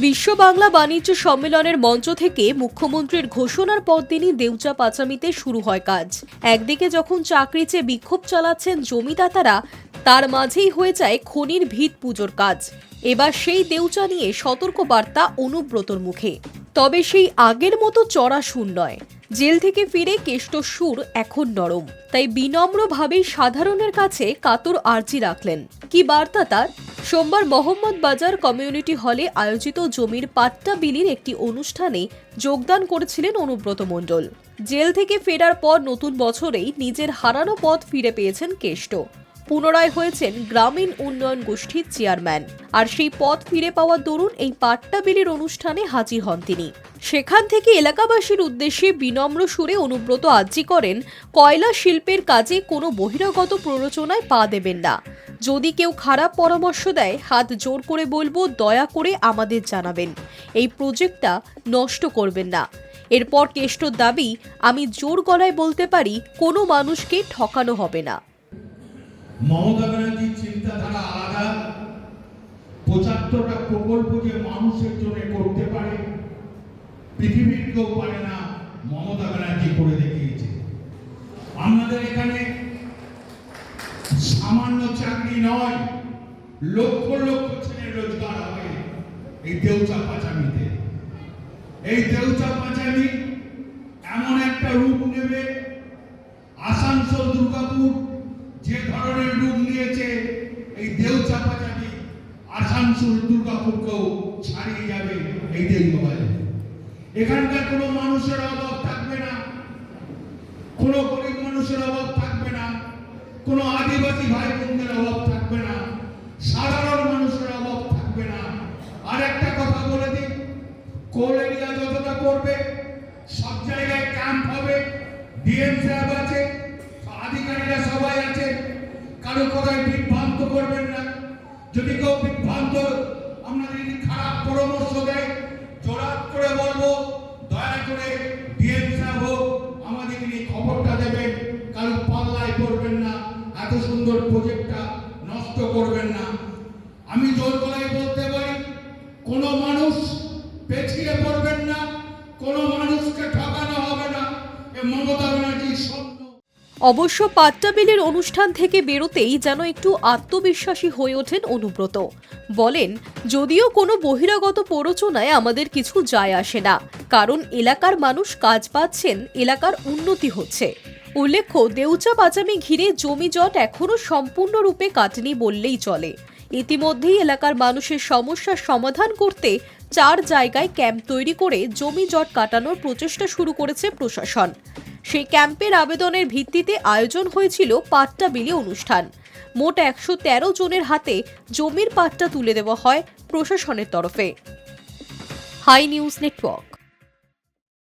বিশ্ব বাংলা বাণিজ্য সম্মেলনের মঞ্চ থেকে মুখ্যমন্ত্রীর ঘোষণার পরদিনই দেউচা পাচামিতে শুরু হয় কাজ। একদিকে যখন চাকরি চেয়ে বিক্ষোভ চালাচ্ছেন জমিদাতারা, তার মাঝেই হয়ে যায় খনির ভিত পুজোর কাজ। এবার সেই দেউচা নিয়ে সতর্ক বার্তা অনুব্রতর মুখে। তবে সেই আগের মতো চড়া সুর নয়। জেল থেকে ফিরে কেষ্ট সুর এখন নরম, তাই বিনম্রভাবেই সাধারণের কাছে কাতর আর্জি রাখলেন। কি বার্তা তার? সোমবার মোহাম্মদ বাজার কমিউনিটি হলে আয়োজিত জমির পাট্টা বিলির একটি অনুষ্ঠানে যোগদান করেছিলেন অনুব্রত মণ্ডল। জেল থেকে ফেরার পর নতুন বছরেই নিজের হারানো পদ ফিরে পেয়েছেন কেষ্ট। পুনরায় হয়েছেন গ্রামীণ উন্নয়ন গোষ্ঠীর চেয়ারম্যান, আর সেই পদ ফিরে পাওয়ার দরুন এই পাট্টা বিলির অনুষ্ঠানে হাজির হন তিনি। সেখান থেকে এলাকাবাসীর উদ্দেশ্যে বিনম্র সুরে অনুব্রত আর্জি করেন, কয়লা শিল্পের কাজে কোনো বহিরাগত প্ররোচনায় পা দেবেন না। যদি কেউ খারাপ পরামর্শ দেয়, হাত জোর করে বলবো দয়া করে আমাদের জানাবেন, এই প্রজেক্টটা নষ্ট করবেন না। এরপর কেষ্টর দাবি, আমি জোর গলায় বলতে পারি কোনো মানুষকে ঠকানো হবে না। মমতা ব্যানার্জির চিন্তাধারা আলাদা। ৭৫টা প্রকল্প যে মানুষের জন্য করতে পারে, পৃথিবীর কেউ পারে না, মমতা ব্যানার্জি করে দেখিয়েছে। আমাদের এখানে সামান্য চাকরি নয়, লক্ষ লক্ষ ছেলে রোজগার হবে এই দেউচা পাচামিতে। এই দেউচা পাচামি এমন একটা রূপ নেবে, আসানসোল দুর্গাপুর যে ধরনের রূপ নিয়েছে, এই দেউচা পাচামি আসানসোল দুর্গাপুরকেও ছাড়িয়ে যাবে এই দেউচা। এখানকার কোনো মানুষের অভাব থাকবে না, কোনো গরিব মানুষের অভাব থাকবে না, কোনো আদিবাসী ভাই বোনদের অভাব থাকবে না, সাধারণ মানুষের অভাব থাকবে না। আর একটা কথা বলে দিই, কোল এরিয়া যতটা করবে সব জায়গায় ক্যাম্প হবে, ডিএম সাহেব আছে, আধিকারিকরা সবাই আছে, কারো কোথায় বিভ্রান্ত করবেন না। যদি কেউ বিভ্রান্ত আপনাদের যদি খারাপ পরামর্শ দেয়, জোরাত করে বলবো দয়া করে ডিএম সাহেব হোক আমাদের নিয়ে খবরটা দেবেন, কারো পাল্লায় করবেন না, এত সুন্দর প্রজেক্টটা নষ্ট করবেন না। আমি জোর গলায় বলতে পারি, কোনো মানুষ পেছিয়ে পড়বেন না, কোনো মানুষকে ঠকানো হবে না। এ মমতা ব্যানার্জির স্বপ্ন। অবশ্য পাট্টা বিলির অনুষ্ঠান থেকে বেরোতেই যেন একটু আত্মবিশ্বাসী হয়ে ওঠেন অনুব্রত। বলেন, যদিও কোনো বহিরাগত প্ররোচনায় আমাদের কিছু যায় আসে না, কারণ এলাকার মানুষ কাজ পাচ্ছেন, এলাকার উন্নতি হচ্ছে। উল্লেখ্য, দেউচা পাচামি ঘিরে জমি জট এখনও সম্পূর্ণরূপে কাটেনি বললেই চলে। ইতিমধ্যেই এলাকার মানুষের সমস্যার সমাধান করতে 4 জায়গায় ক্যাম্প তৈরি করে জমি জট কাটানোর প্রচেষ্টা শুরু করেছে প্রশাসন। সেই ক্যাম্পের আবেদনের ভিত্তিতে আয়োজন হয়েছিল পাট্টা বিলি অনুষ্ঠান। মোট 113 জনের হাতে জমির পাট্টা তুলে দেওয়া হয় প্রশাসনের তরফে। High news network.